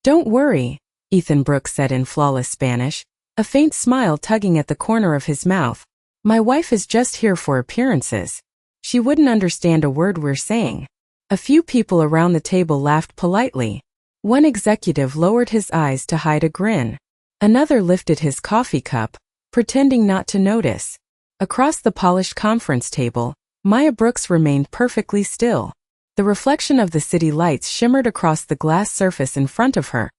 Don't worry, Ethan Brooks said in flawless Spanish, a faint smile tugging at the corner of his mouth. My wife is just here for appearances. She wouldn't understand a word we're saying. A few people around the table laughed politely. One executive lowered his eyes to hide a grin. Another lifted his coffee cup, pretending not to notice. Across the polished conference table, Maya Brooks remained perfectly still. The reflection of the city lights shimmered across the glass surface in front of her,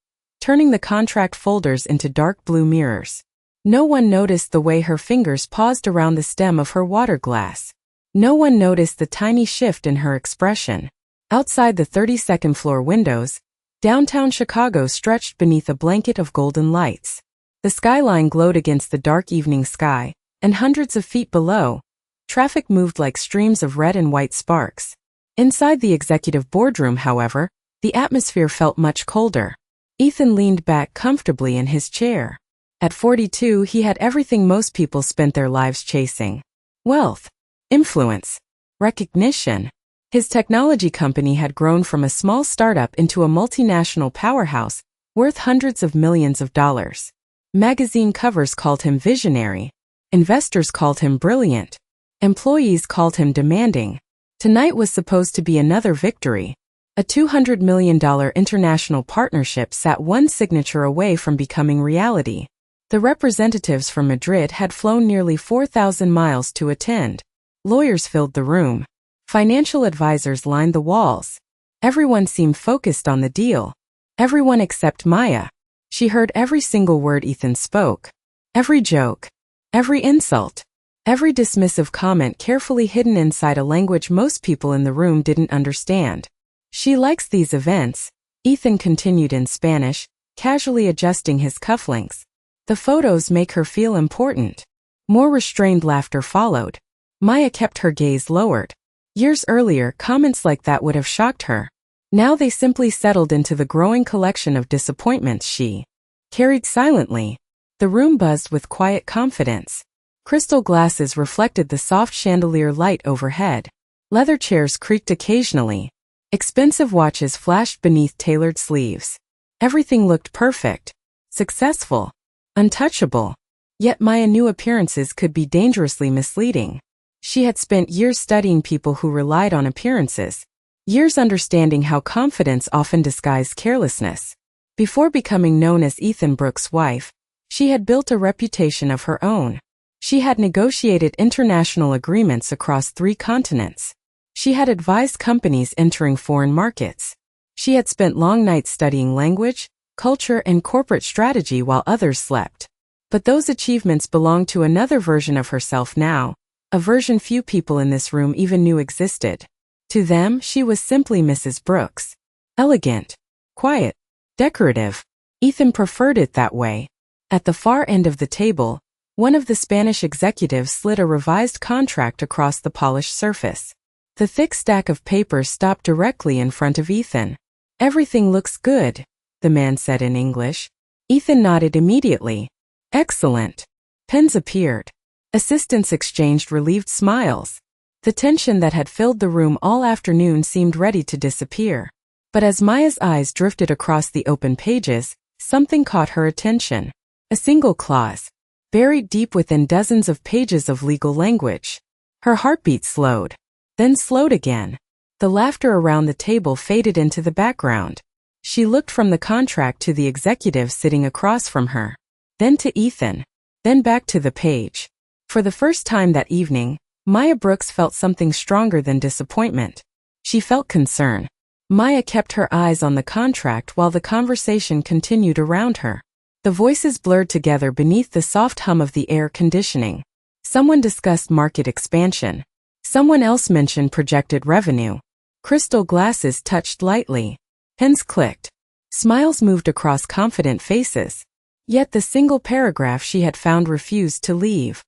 turning the contract folders into dark blue mirrors. No one noticed the way her fingers paused around the stem of her water glass. No one noticed the tiny shift in her expression. Outside the 32nd floor windows, downtown Chicago stretched beneath a blanket of golden lights. The skyline glowed against the dark evening sky, and hundreds of feet below, traffic moved like streams of red and white sparks. Inside the executive boardroom, however, the atmosphere felt much colder. Ethan leaned back comfortably in his chair. At 42, he had everything most people spent their lives chasing: wealth, influence, recognition. His technology company had grown from a small startup into a multinational powerhouse, worth hundreds of millions of dollars. Magazine covers called him visionary. Investors called him brilliant. Employees called him demanding. Tonight was supposed to be another victory. A $200 million international partnership sat one signature away from becoming reality. The representatives from Madrid had flown nearly 4,000 miles to attend. Lawyers filled the room. Financial advisors lined the walls. Everyone seemed focused on the deal. Everyone except Maya. She heard every single word Ethan spoke. Every joke. Every insult. Every dismissive comment carefully hidden inside a language most people in the room didn't understand. She likes these events, Ethan continued in Spanish, casually adjusting his cufflinks. The photos make her feel important. More restrained laughter followed. Maya kept her gaze lowered. Years earlier, comments like that would have shocked her. Now they simply settled into the growing collection of disappointments she carried silently. The room buzzed with quiet confidence. Crystal glasses reflected the soft chandelier light overhead. Leather chairs creaked occasionally. Expensive watches flashed beneath tailored sleeves. Everything looked perfect, successful, untouchable. Yet Maya knew appearances could be dangerously misleading. She had spent years studying people who relied on appearances, years understanding how confidence often disguised carelessness. Before becoming known as Ethan Brooks' wife, she had built a reputation of her own. She had negotiated international agreements across 3 continents. She had advised companies entering foreign markets. She had spent long nights studying language, culture, and corporate strategy while others slept. But those achievements belonged to another version of herself now, a version few people in this room even knew existed. To them, she was simply Mrs. Brooks. Elegant, quiet, decorative. Ethan preferred it that way. At the far end of the table, one of the Spanish executives slid a revised contract across the polished surface. The thick stack of papers stopped directly in front of Ethan. Everything looks good, the man said in English. Ethan nodded immediately. Excellent. Pens appeared. Assistants exchanged relieved smiles. The tension that had filled the room all afternoon seemed ready to disappear. But as Maya's eyes drifted across the open pages, something caught her attention. A single clause, buried deep within dozens of pages of legal language. Her heartbeat slowed, then slowed again. The laughter around the table faded into the background. She looked from the contract to the executive sitting across from her, then to Ethan, then back to the page. For the first time that evening, Maya Brooks felt something stronger than disappointment. She felt concern. Maya kept her eyes on the contract while the conversation continued around her. The voices blurred together beneath the soft hum of the air conditioning. Someone discussed market expansion. Someone else mentioned projected revenue. Crystal glasses touched lightly. Pens clicked. Smiles moved across confident faces. Yet the single paragraph she had found refused to leave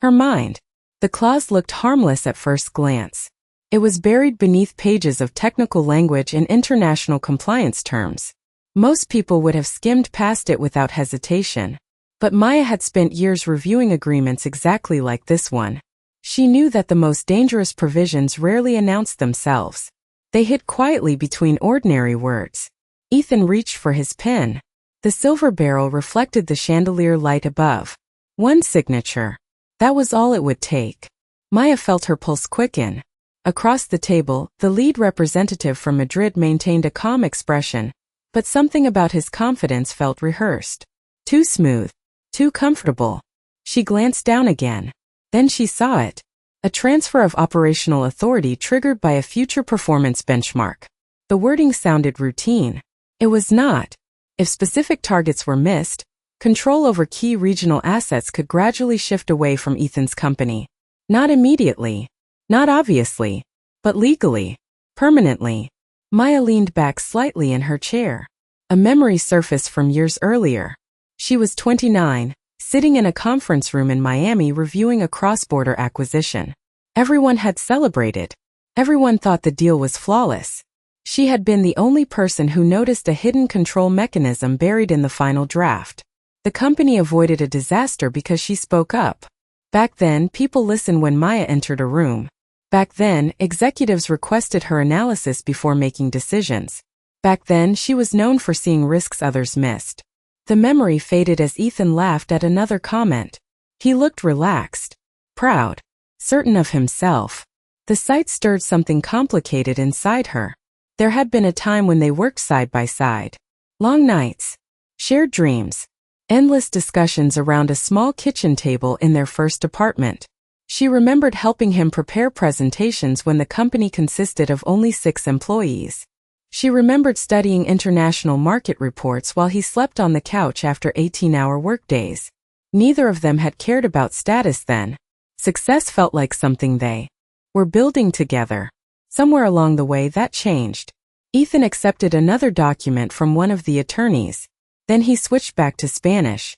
her mind. The clause looked harmless at first glance. It was buried beneath pages of technical language and international compliance terms. Most people would have skimmed past it without hesitation. But Maya had spent years reviewing agreements exactly like this one. She knew that the most dangerous provisions rarely announced themselves. They hid quietly between ordinary words. Ethan reached for his pen. The silver barrel reflected the chandelier light above. One signature. That was all it would take. Maya felt her pulse quicken. Across the table, the lead representative from Madrid maintained a calm expression, but something about his confidence felt rehearsed. Too smooth. Too comfortable. She glanced down again. Then she saw it. A transfer of operational authority triggered by a future performance benchmark. The wording sounded routine. It was not. If specific targets were missed, control over key regional assets could gradually shift away from Ethan's company. Not immediately. Not obviously. But legally. Permanently. Maya leaned back slightly in her chair. A memory surfaced from years earlier. She was 29, sitting in a conference room in Miami reviewing a cross-border acquisition. Everyone had celebrated. Everyone thought the deal was flawless. She had been the only person who noticed a hidden control mechanism buried in the final draft. The company avoided a disaster because she spoke up. Back then, people listened when Maya entered a room. Back then, executives requested her analysis before making decisions. Back then, she was known for seeing risks others missed. The memory faded as Ethan laughed at another comment. He looked relaxed, proud, certain of himself. The sight stirred something complicated inside her. There had been a time when they worked side by side. Long nights, shared dreams, endless discussions around a small kitchen table in their first apartment. She remembered helping him prepare presentations when the company consisted of only 6 employees. She remembered studying international market reports while he slept on the couch after 18-hour workdays. Neither of them had cared about status then. Success felt like something they were building together. Somewhere along the way that changed. Ethan accepted another document from one of the attorneys. Then he switched back to Spanish.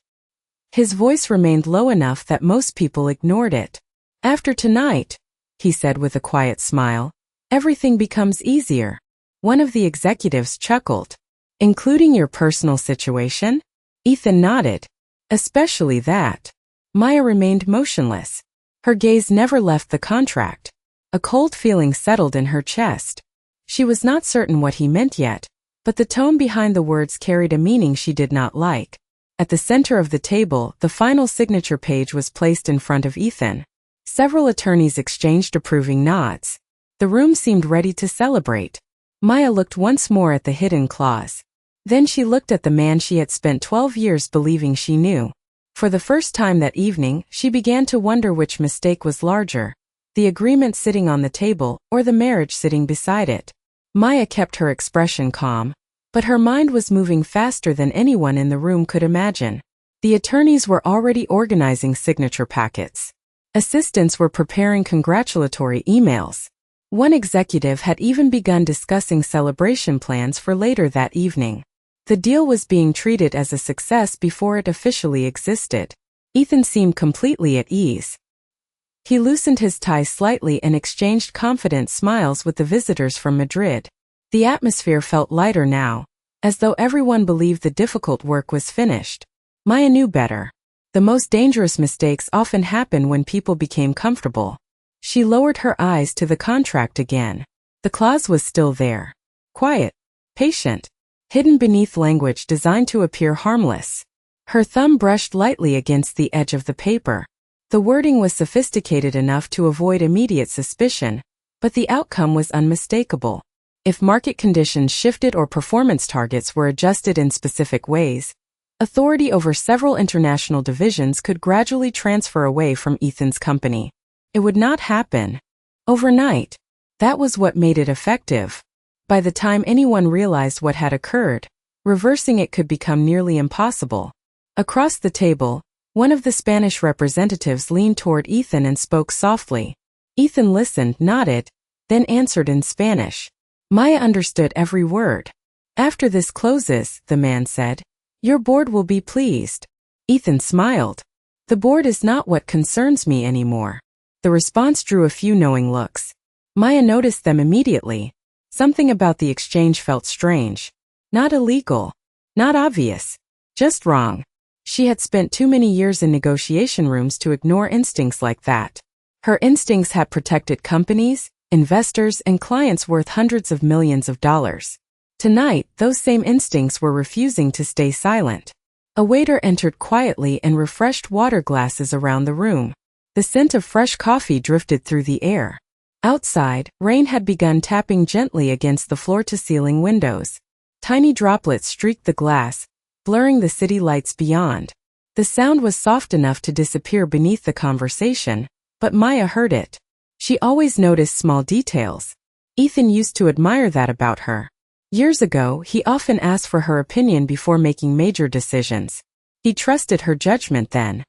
His voice remained low enough that most people ignored it. After tonight, he said with a quiet smile, everything becomes easier. One of the executives chuckled. Including your personal situation? Ethan nodded. Especially that. Maya remained motionless. Her gaze never left the contract. A cold feeling settled in her chest. She was not certain what he meant yet, but the tone behind the words carried a meaning she did not like. At the center of the table, the final signature page was placed in front of Ethan. Several attorneys exchanged approving nods. The room seemed ready to celebrate. Maya looked once more at the hidden clause. Then she looked at the man she had spent 12 years believing she knew. For the first time that evening, she began to wonder which mistake was larger, the agreement sitting on the table or the marriage sitting beside it. Maya kept her expression calm, but her mind was moving faster than anyone in the room could imagine. The attorneys were already organizing signature packets. Assistants were preparing congratulatory emails. One executive had even begun discussing celebration plans for later that evening. The deal was being treated as a success before it officially existed. Ethan seemed completely at ease. He loosened his tie slightly and exchanged confident smiles with the visitors from Madrid. The atmosphere felt lighter now, as though everyone believed the difficult work was finished. Maya knew better. The most dangerous mistakes often happen when people became comfortable. She lowered her eyes to the contract again. The clause was still there. Quiet. Patient. Hidden beneath language designed to appear harmless. Her thumb brushed lightly against the edge of the paper. The wording was sophisticated enough to avoid immediate suspicion, but the outcome was unmistakable. If market conditions shifted or performance targets were adjusted in specific ways, authority over several international divisions could gradually transfer away from Ethan's company. It would not happen overnight. That was what made it effective. By the time anyone realized what had occurred, reversing it could become nearly impossible. Across the table, one of the Spanish representatives leaned toward Ethan and spoke softly. Ethan listened, nodded, then answered in Spanish. Maya understood every word. After this closes, the man said, your board will be pleased. Ethan smiled. The board is not what concerns me anymore. The response drew a few knowing looks. Maya noticed them immediately. Something about the exchange felt strange. Not illegal. Not obvious. Just wrong. She had spent too many years in negotiation rooms to ignore instincts like that. Her instincts had protected companies, investors, and clients worth hundreds of millions of dollars. Tonight, those same instincts were refusing to stay silent. A waiter entered quietly and refreshed water glasses around the room. The scent of fresh coffee drifted through the air. Outside, rain had begun tapping gently against the floor-to-ceiling windows. Tiny droplets streaked the glass, blurring the city lights beyond. The sound was soft enough to disappear beneath the conversation, but Maya heard it. She always noticed small details. Ethan used to admire that about her. Years ago, he often asked for her opinion before making major decisions. He trusted her judgment then.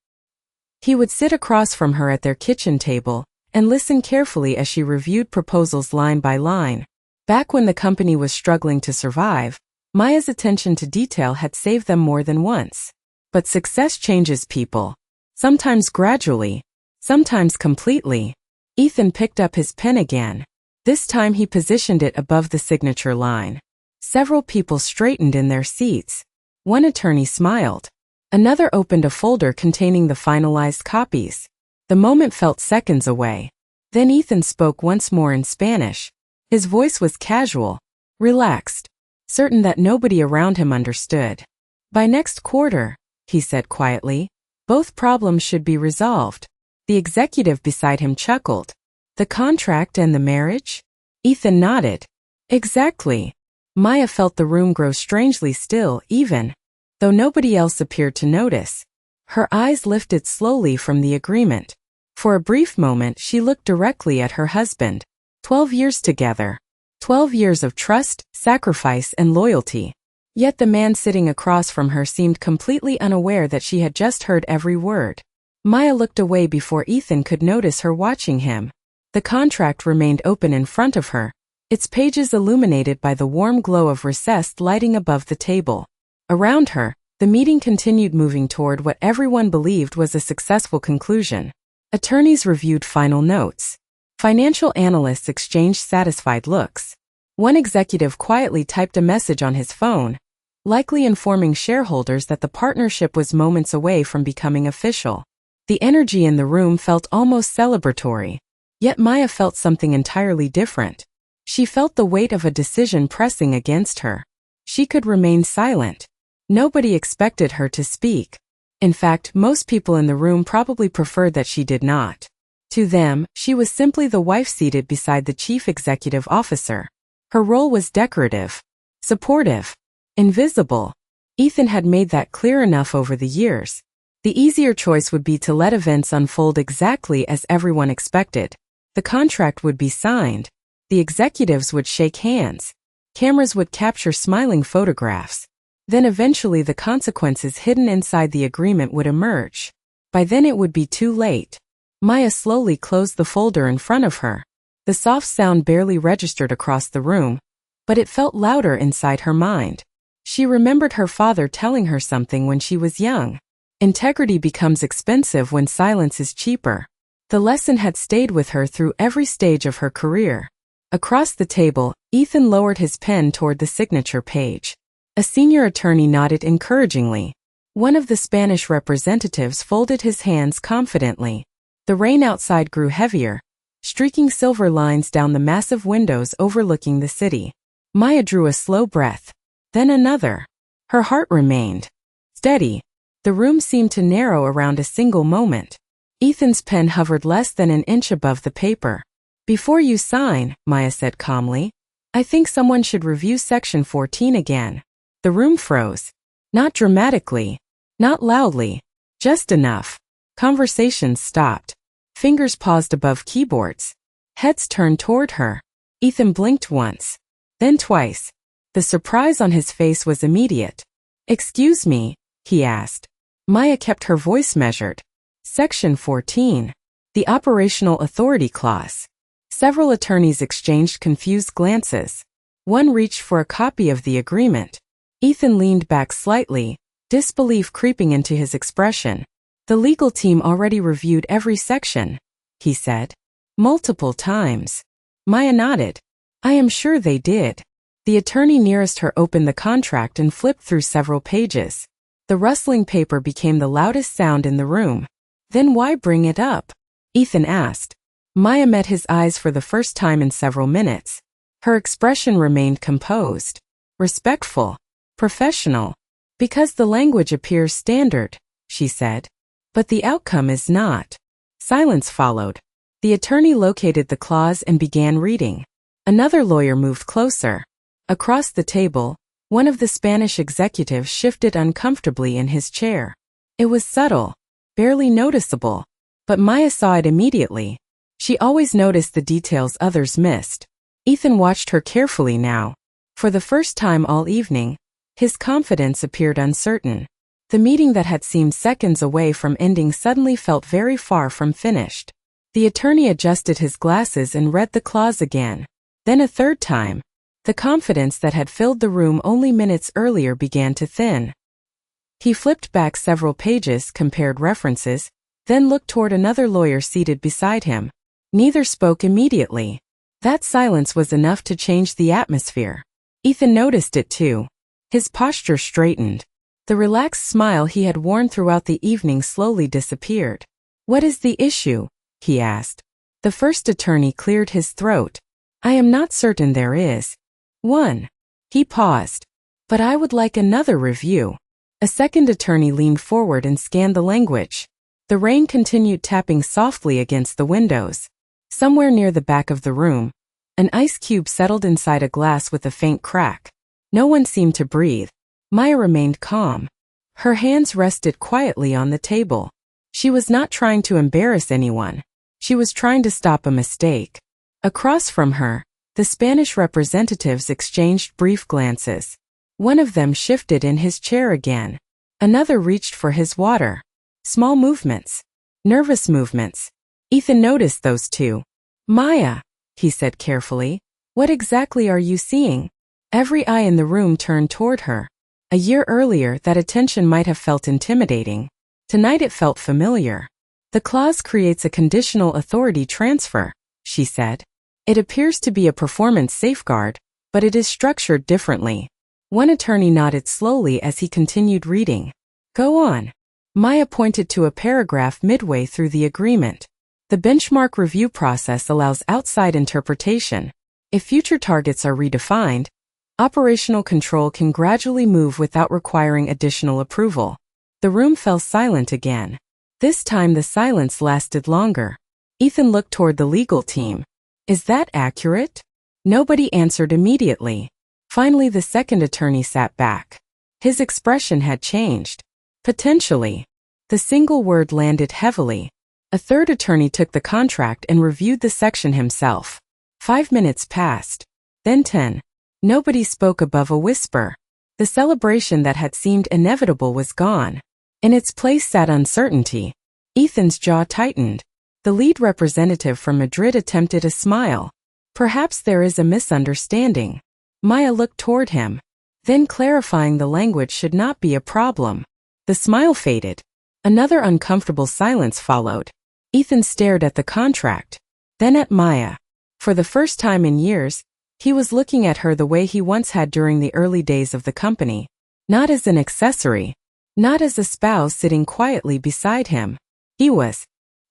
He would sit across from her at their kitchen table and listen carefully as she reviewed proposals line by line. Back when the company was struggling to survive, Maya's attention to detail had saved them more than once. But success changes people. Sometimes gradually, sometimes completely. Ethan picked up his pen again. This time he positioned it above the signature line. Several people straightened in their seats. One attorney smiled. Another opened a folder containing the finalized copies. The moment felt seconds away. Then Ethan spoke once more in Spanish. His voice was casual, relaxed, certain that nobody around him understood. By next quarter, he said quietly, both problems should be resolved. The executive beside him chuckled. The contract and the marriage? Ethan nodded. Exactly. Maya felt the room grow strangely still, even though nobody else appeared to notice. Her eyes lifted slowly from the agreement. For a brief moment she looked directly at her husband. 12 years together. 12 years of trust, sacrifice, and loyalty. Yet the man sitting across from her seemed completely unaware that she had just heard every word. Maya looked away before Ethan could notice her watching him. The contract remained open in front of her, its pages illuminated by the warm glow of recessed lighting above the table. Around her, the meeting continued moving toward what everyone believed was a successful conclusion. Attorneys reviewed final notes. Financial analysts exchanged satisfied looks. One executive quietly typed a message on his phone, likely informing shareholders that the partnership was moments away from becoming official. The energy in the room felt almost celebratory. Yet Maya felt something entirely different. She felt the weight of a decision pressing against her. She could remain silent. Nobody expected her to speak. In fact, most people in the room probably preferred that she did not. To them, she was simply the wife seated beside the chief executive officer. Her role was decorative, supportive, invisible. Ethan had made that clear enough over the years. The easier choice would be to let events unfold exactly as everyone expected. The contract would be signed. The executives would shake hands. Cameras would capture smiling photographs. Then eventually the consequences hidden inside the agreement would emerge. By then it would be too late. Maya slowly closed the folder in front of her. The soft sound barely registered across the room, but it felt louder inside her mind. She remembered her father telling her something when she was young. Integrity becomes expensive when silence is cheaper. The lesson had stayed with her through every stage of her career. Across the table, Ethan lowered his pen toward the signature page. A senior attorney nodded encouragingly. One of the Spanish representatives folded his hands confidently. The rain outside grew heavier, streaking silver lines down the massive windows overlooking the city. Maya drew a slow breath, then another. Her heart remained steady. The room seemed to narrow around a single moment. Ethan's pen hovered less than an inch above the paper. Before you sign, Maya said calmly, I think someone should review Section 14 again. The room froze. Not dramatically, not loudly, just enough. Conversations stopped. Fingers paused above keyboards. Heads turned toward her. Ethan blinked once, then twice. The surprise on his face was immediate. Excuse me, he asked. Maya kept her voice measured. Section 14. The Operational Authority Clause. Several attorneys exchanged confused glances. One reached for a copy of the agreement. Ethan leaned back slightly, disbelief creeping into his expression. The legal team already reviewed every section, he said. Multiple times. Maya nodded. I am sure they did. The attorney nearest her opened the contract and flipped through several pages. The rustling paper became the loudest sound in the room. Then why bring it up? Ethan asked. Maya met his eyes for the first time in several minutes. Her expression remained composed. respectful, professional. Because the language appears standard, she said. But the outcome is not. Silence followed. The attorney located the clause and began reading. Another lawyer moved closer. Across the table, one of the Spanish executives shifted uncomfortably in his chair. It was subtle, barely noticeable, but Maya saw it immediately. She always noticed the details others missed. Ethan watched her carefully now. For the first time all evening, his confidence appeared uncertain. The meeting that had seemed seconds away from ending suddenly felt very far from finished. The attorney adjusted his glasses and read the clause again. Then a third time. The confidence that had filled the room only minutes earlier began to thin. He flipped back several pages, compared references, then looked toward another lawyer seated beside him. Neither spoke immediately. That silence was enough to change the atmosphere. Ethan noticed it too. His posture straightened. The relaxed smile he had worn throughout the evening slowly disappeared. "What is the issue?" he asked. The first attorney cleared his throat. "I am not certain there is one." He paused. "But I would like another review." A second attorney leaned forward and scanned the language. The rain continued tapping softly against the windows. Somewhere near the back of the room, an ice cube settled inside a glass with a faint crack. No one seemed to breathe. Maya remained calm. Her hands rested quietly on the table. She was not trying to embarrass anyone. She was trying to stop a mistake. Across from her, the Spanish representatives exchanged brief glances. One of them shifted in his chair again. Another reached for his water. Small movements. Nervous movements. Ethan noticed those too. "Maya," he said carefully, "what exactly are you seeing?" Every eye in the room turned toward her. A year earlier, that attention might have felt intimidating. Tonight it felt familiar. "The clause creates a conditional authority transfer," she said. "It appears to be a performance safeguard, but it is structured differently." One attorney nodded slowly as he continued reading. "Go on." Maya pointed to a paragraph midway through the agreement. "The benchmark review process allows outside interpretation. If future targets are redefined, operational control can gradually move without requiring additional approval." The room fell silent again. This time the silence lasted longer. Ethan looked toward the legal team. "Is that accurate?" Nobody answered immediately. Finally the second attorney sat back. His expression had changed. "Potentially." The single word landed heavily. A third attorney took the contract and reviewed the section himself. 5 minutes passed. Then 10. Nobody spoke above a whisper. The celebration that had seemed inevitable was gone. In its place sat uncertainty. Ethan's jaw tightened. The lead representative from Madrid attempted a smile. "Perhaps there is a misunderstanding." Maya looked toward him. Then clarifying the language should not be a problem. The smile faded. Another uncomfortable silence followed. Ethan stared at the contract, then at Maya. For the first time in years, he was looking at her the way he once had during the early days of the company. Not as an accessory. Not as a spouse sitting quietly beside him. He was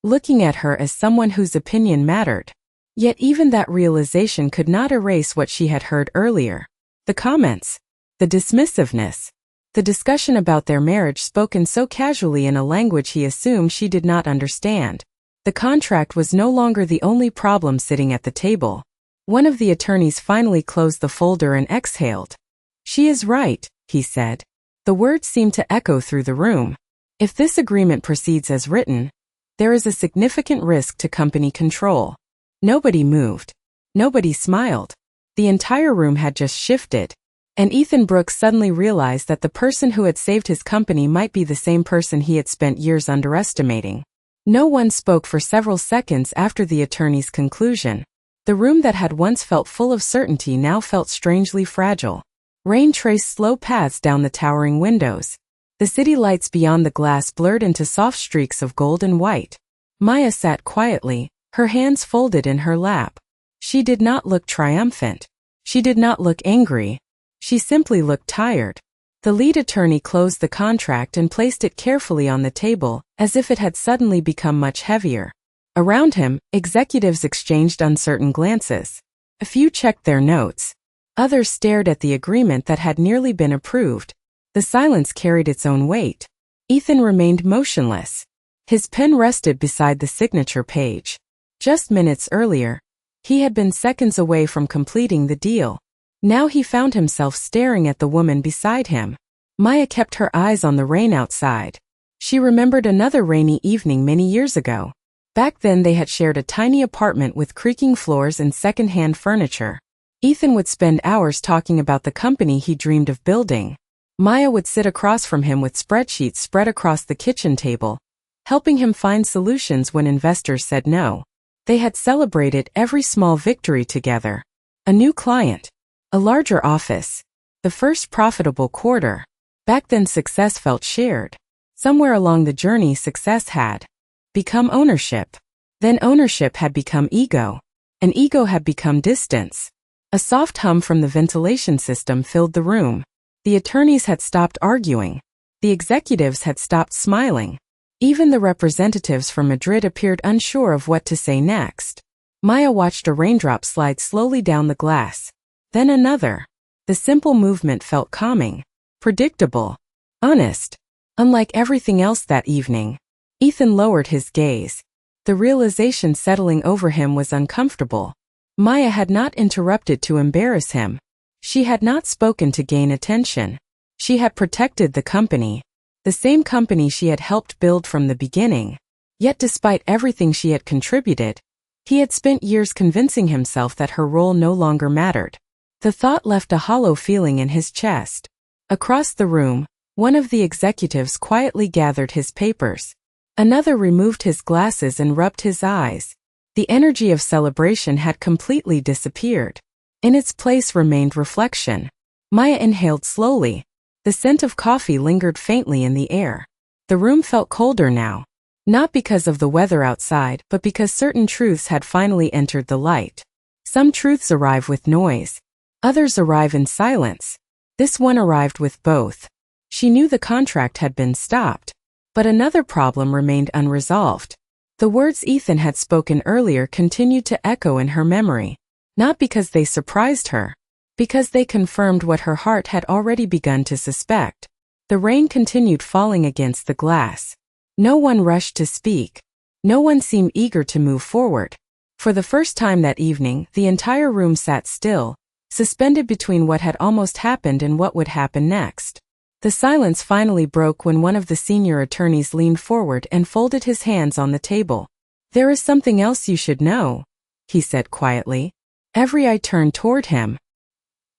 looking at her as someone whose opinion mattered. Yet even that realization could not erase what she had heard earlier. The comments. The dismissiveness. The discussion about their marriage spoken so casually in a language he assumed she did not understand. The contract was no longer the only problem sitting at the table. One of the attorneys finally closed the folder and exhaled. "She is right," he said. The words seemed to echo through the room. "If this agreement proceeds as written, there is a significant risk to company control." Nobody moved. Nobody smiled. The entire room had just shifted. And Ethan Brooks suddenly realized that the person who had saved his company might be the same person he had spent years underestimating. No one spoke for several seconds after the attorney's conclusion. The room that had once felt full of certainty now felt strangely fragile. Rain traced slow paths down the towering windows. The city lights beyond the glass blurred into soft streaks of gold and white. Maya sat quietly, her hands folded in her lap. She did not look triumphant. She did not look angry. She simply looked tired. The lead attorney closed the contract and placed it carefully on the table, as if it had suddenly become much heavier. Around him, executives exchanged uncertain glances. A few checked their notes. Others stared at the agreement that had nearly been approved. The silence carried its own weight. Ethan remained motionless. His pen rested beside the signature page. Just minutes earlier, he had been seconds away from completing the deal. Now he found himself staring at the woman beside him. Maya kept her eyes on the rain outside. She remembered another rainy evening many years ago. Back then they had shared a tiny apartment with creaking floors and second-hand furniture. Ethan would spend hours talking about the company he dreamed of building. Maya would sit across from him with spreadsheets spread across the kitchen table, helping him find solutions when investors said no. They had celebrated every small victory together. A new client, a larger office, the first profitable quarter. Back then success felt shared. Somewhere along the journey success had become ownership. Then ownership had become ego. And ego had become distance. A soft hum from the ventilation system filled the room. The attorneys had stopped arguing. The executives had stopped smiling. Even the representatives from Madrid appeared unsure of what to say next. Maya watched a raindrop slide slowly down the glass. Then another. The simple movement felt calming, predictable, honest. Unlike everything else that evening, Ethan lowered his gaze. The realization settling over him was uncomfortable. Maya had not interrupted to embarrass him. She had not spoken to gain attention. She had protected the company. The same company she had helped build from the beginning. Yet despite everything she had contributed, he had spent years convincing himself that her role no longer mattered. The thought left a hollow feeling in his chest. Across the room, one of the executives quietly gathered his papers. Another removed his glasses and rubbed his eyes. The energy of celebration had completely disappeared. In its place remained reflection. Maya inhaled slowly. The scent of coffee lingered faintly in the air. The room felt colder now. Not because of the weather outside, but because certain truths had finally entered the light. Some truths arrive with noise. Others arrive in silence. This one arrived with both. She knew the contract had been stopped. But another problem remained unresolved. The words Ethan had spoken earlier continued to echo in her memory. Not because they surprised her. Because they confirmed what her heart had already begun to suspect. The rain continued falling against the glass. No one rushed to speak. No one seemed eager to move forward. For the first time that evening, the entire room sat still, suspended between what had almost happened and what would happen next. The silence finally broke when one of the senior attorneys leaned forward and folded his hands on the table. "There is something else you should know," he said quietly. Every eye turned toward him.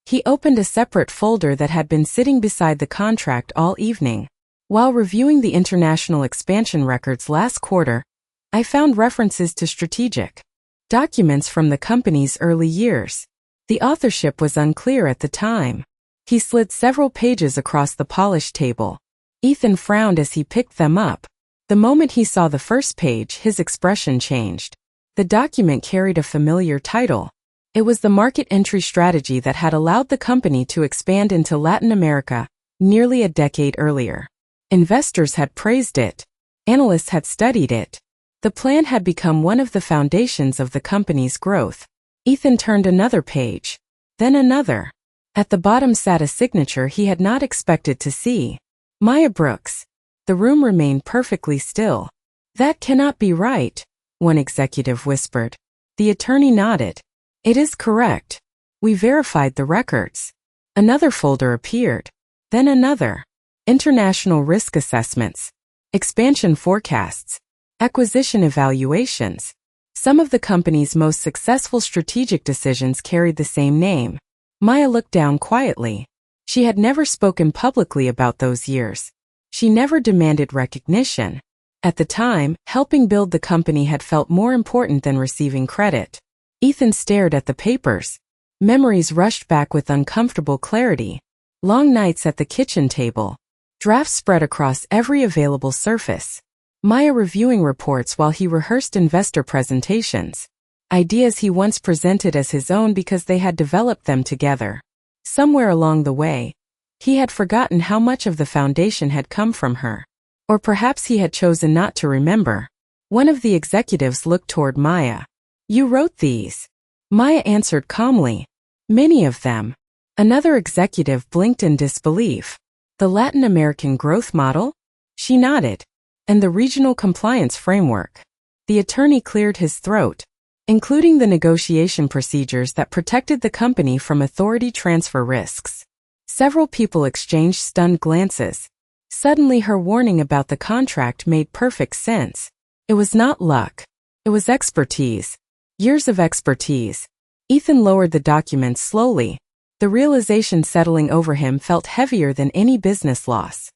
He opened a separate folder that had been sitting beside the contract all evening. "While reviewing the international expansion records last quarter, I found references to strategic documents from the company's early years. The authorship was unclear at the time." He slid several pages across the polished table. Ethan frowned as he picked them up. The moment he saw the first page, his expression changed. The document carried a familiar title. It was the market entry strategy that had allowed the company to expand into Latin America nearly a decade earlier. Investors had praised it. Analysts had studied it. The plan had become one of the foundations of the company's growth. Ethan turned another page. Then another. At the bottom sat a signature he had not expected to see. Maya Brooks. The room remained perfectly still. "That cannot be right," one executive whispered. The attorney nodded. "It is correct. We verified the records." Another folder appeared. Then another. International risk assessments. Expansion forecasts. Acquisition evaluations. Some of the company's most successful strategic decisions carried the same name. Maya looked down quietly. She had never spoken publicly about those years. She never demanded recognition. At the time, helping build the company had felt more important than receiving credit. Ethan stared at the papers. Memories rushed back with uncomfortable clarity. Long nights at the kitchen table. Drafts spread across every available surface. Maya reviewing reports while he rehearsed investor presentations. Ideas he once presented as his own because they had developed them together. Somewhere along the way, he had forgotten how much of the foundation had come from her. Or perhaps he had chosen not to remember. One of the executives looked toward Maya. "You wrote these?" Maya answered calmly. "Many of them. Another executive blinked in disbelief. The Latin American growth model? She nodded. And the regional compliance framework. The attorney cleared his throat, including the negotiation procedures that protected the company from authority transfer risks. Several people exchanged stunned glances. Suddenly her warning about the contract made perfect sense. It was not luck. It was expertise. Years of expertise. Ethan lowered the documents slowly. The realization settling over him felt heavier than any business loss.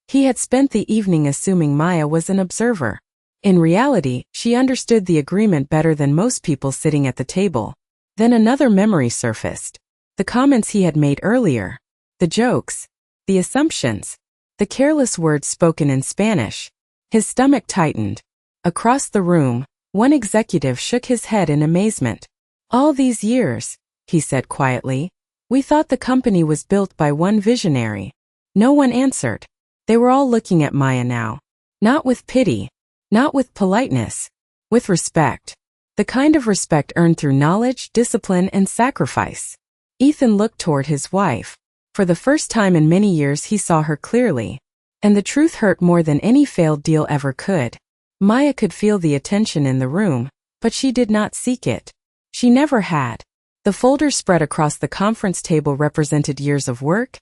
He had spent the evening assuming Maya was an observer. In reality, she understood the agreement better than most people sitting at the table. Then another memory surfaced. The comments he had made earlier. The jokes. The assumptions. The careless words spoken in Spanish. His stomach tightened. Across the room, one executive shook his head in amazement. All these years, he said quietly, we thought the company was built by one visionary. No one answered. They were all looking at Maya now. Not with pity. Not with politeness. With respect. The kind of respect earned through knowledge, discipline, and sacrifice. Ethan looked toward his wife. For the first time in many years he saw her clearly. And the truth hurt more than any failed deal ever could. Maya could feel the attention in the room, but she did not seek it. She never had. The folders spread across the conference table represented years of work,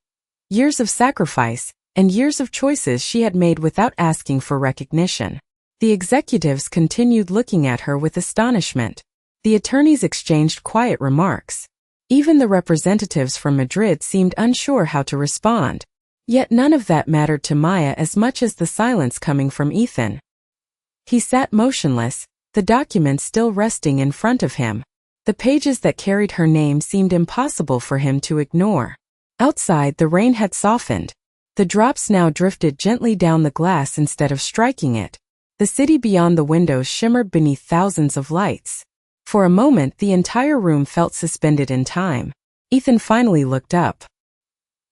years of sacrifice, and years of choices she had made without asking for recognition. The executives continued looking at her with astonishment. The attorneys exchanged quiet remarks. Even the representatives from Madrid seemed unsure how to respond. Yet none of that mattered to Maya as much as the silence coming from Ethan. He sat motionless, the documents still resting in front of him. The pages that carried her name seemed impossible for him to ignore. Outside, the rain had softened. The drops now drifted gently down the glass instead of striking it. The city beyond the windows shimmered beneath thousands of lights. For a moment, the entire room felt suspended in time. Ethan finally looked up.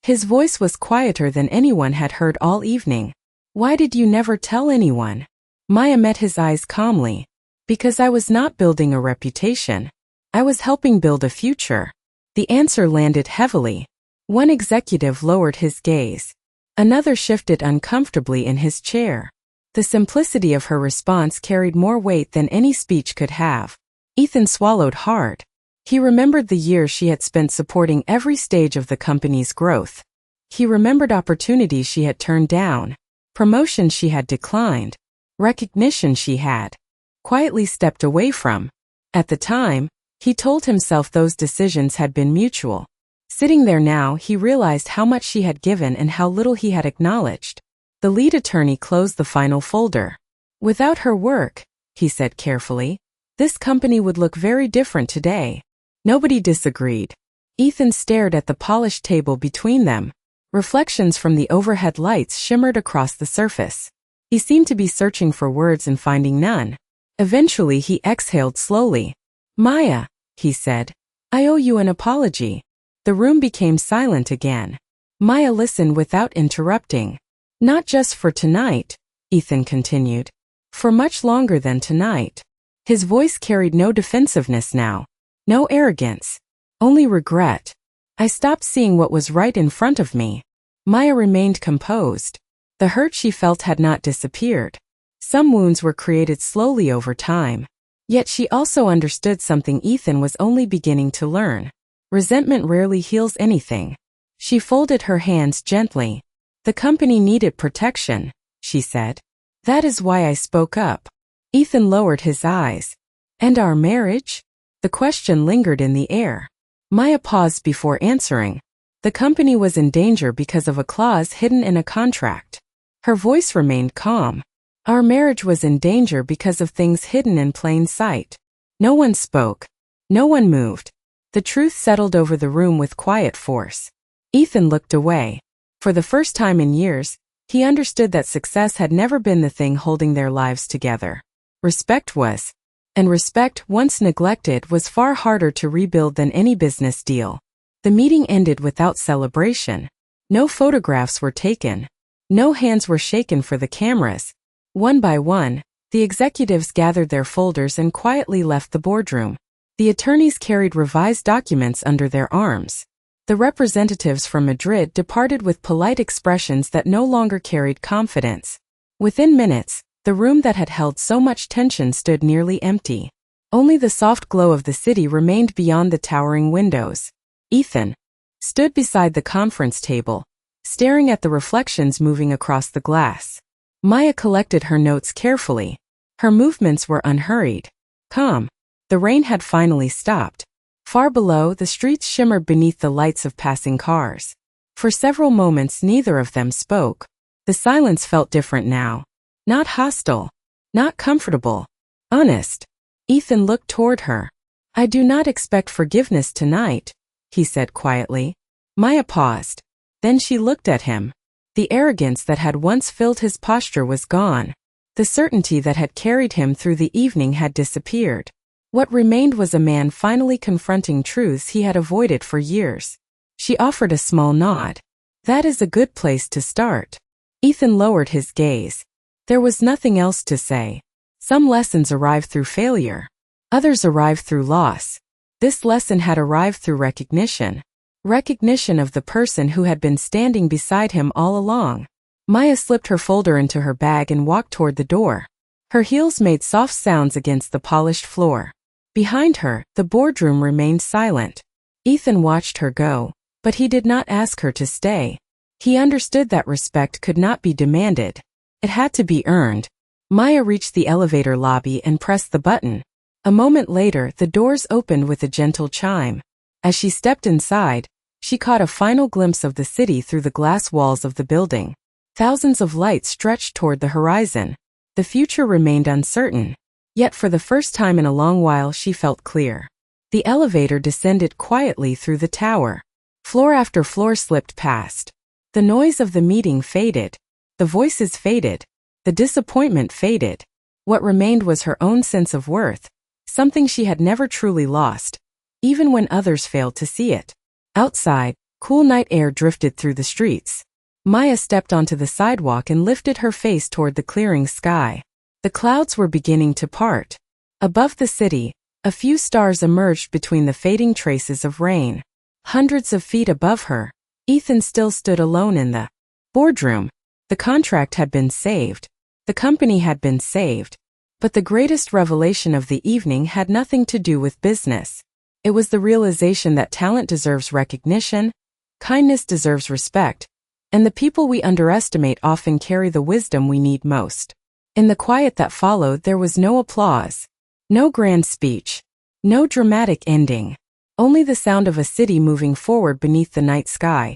His voice was quieter than anyone had heard all evening. Why did you never tell anyone? Maya met his eyes calmly. Because I was not building a reputation. I was helping build a future. The answer landed heavily. One executive lowered his gaze. Another shifted uncomfortably in his chair. The simplicity of her response carried more weight than any speech could have. Ethan swallowed hard. He remembered the years she had spent supporting every stage of the company's growth. He remembered opportunities she had turned down, promotions she had declined, recognition she had quietly stepped away from. At the time, he told himself those decisions had been mutual. Sitting there now, he realized how much she had given and how little he had acknowledged. The lead attorney closed the final folder. Without her work, he said carefully, this company would look very different today. Nobody disagreed. Ethan stared at the polished table between them. Reflections from the overhead lights shimmered across the surface. He seemed to be searching for words and finding none. Eventually he exhaled slowly. Maya, he said, I owe you an apology. The room became silent again. Maya listened without interrupting. Not just for tonight, Ethan continued. For much longer than tonight. His voice carried no defensiveness now. No arrogance. Only regret. I stopped seeing what was right in front of me. Maya remained composed. The hurt she felt had not disappeared. Some wounds were created slowly over time. Yet she also understood something Ethan was only beginning to learn. Resentment rarely heals anything. She folded her hands gently. The company needed protection, she said. That is why I spoke up. Ethan lowered his eyes. And our marriage? The question lingered in the air. Maya paused before answering. The company was in danger because of a clause hidden in a contract. Her voice remained calm. Our marriage was in danger because of things hidden in plain sight. No one spoke. No one moved. The truth settled over the room with quiet force. Ethan looked away. For the first time in years, he understood that success had never been the thing holding their lives together. Respect was. And respect, once neglected, was far harder to rebuild than any business deal. The meeting ended without celebration. No photographs were taken. No hands were shaken for the cameras. One by one, the executives gathered their folders and quietly left the boardroom. The attorneys carried revised documents under their arms. The representatives from Madrid departed with polite expressions that no longer carried confidence. Within minutes, the room that had held so much tension stood nearly empty. Only the soft glow of the city remained beyond the towering windows. Ethan stood beside the conference table, staring at the reflections moving across the glass. Maya collected her notes carefully. Her movements were unhurried, calm. The rain had finally stopped. Far below, the streets shimmered beneath the lights of passing cars. For several moments, neither of them spoke. The silence felt different now. Not hostile. Not comfortable. Honest. Ethan looked toward her. "I do not expect forgiveness tonight," he said quietly. Maya paused. Then she looked at him. The arrogance that had once filled his posture was gone. The certainty that had carried him through the evening had disappeared. What remained was a man finally confronting truths he had avoided for years. She offered a small nod. "That is a good place to start." Ethan lowered his gaze. There was nothing else to say. Some lessons arrive through failure. Others arrive through loss. This lesson had arrived through recognition. Recognition of the person who had been standing beside him all along. Maya slipped her folder into her bag and walked toward the door. Her heels made soft sounds against the polished floor. Behind her, the boardroom remained silent. Ethan watched her go, but he did not ask her to stay. He understood that respect could not be demanded. It had to be earned. Maya reached the elevator lobby and pressed the button. A moment later, the doors opened with a gentle chime. As she stepped inside, she caught a final glimpse of the city through the glass walls of the building. Thousands of lights stretched toward the horizon. The future remained uncertain. Yet for the first time in a long while she felt clear. The elevator descended quietly through the tower. Floor after floor slipped past. The noise of the meeting faded. The voices faded. The disappointment faded. What remained was her own sense of worth, something she had never truly lost, even when others failed to see it. Outside, cool night air drifted through the streets. Maya stepped onto the sidewalk and lifted her face toward the clearing sky. The clouds were beginning to part. Above the city, a few stars emerged between the fading traces of rain. Hundreds of feet above her, Ethan still stood alone in the boardroom. The contract had been saved. The company had been saved. But the greatest revelation of the evening had nothing to do with business. It was the realization that talent deserves recognition, kindness deserves respect, and the people we underestimate often carry the wisdom we need most. In the quiet that followed, there was no applause, no grand speech, no dramatic ending, only the sound of a city moving forward beneath the night sky,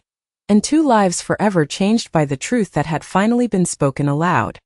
and two lives forever changed by the truth that had finally been spoken aloud.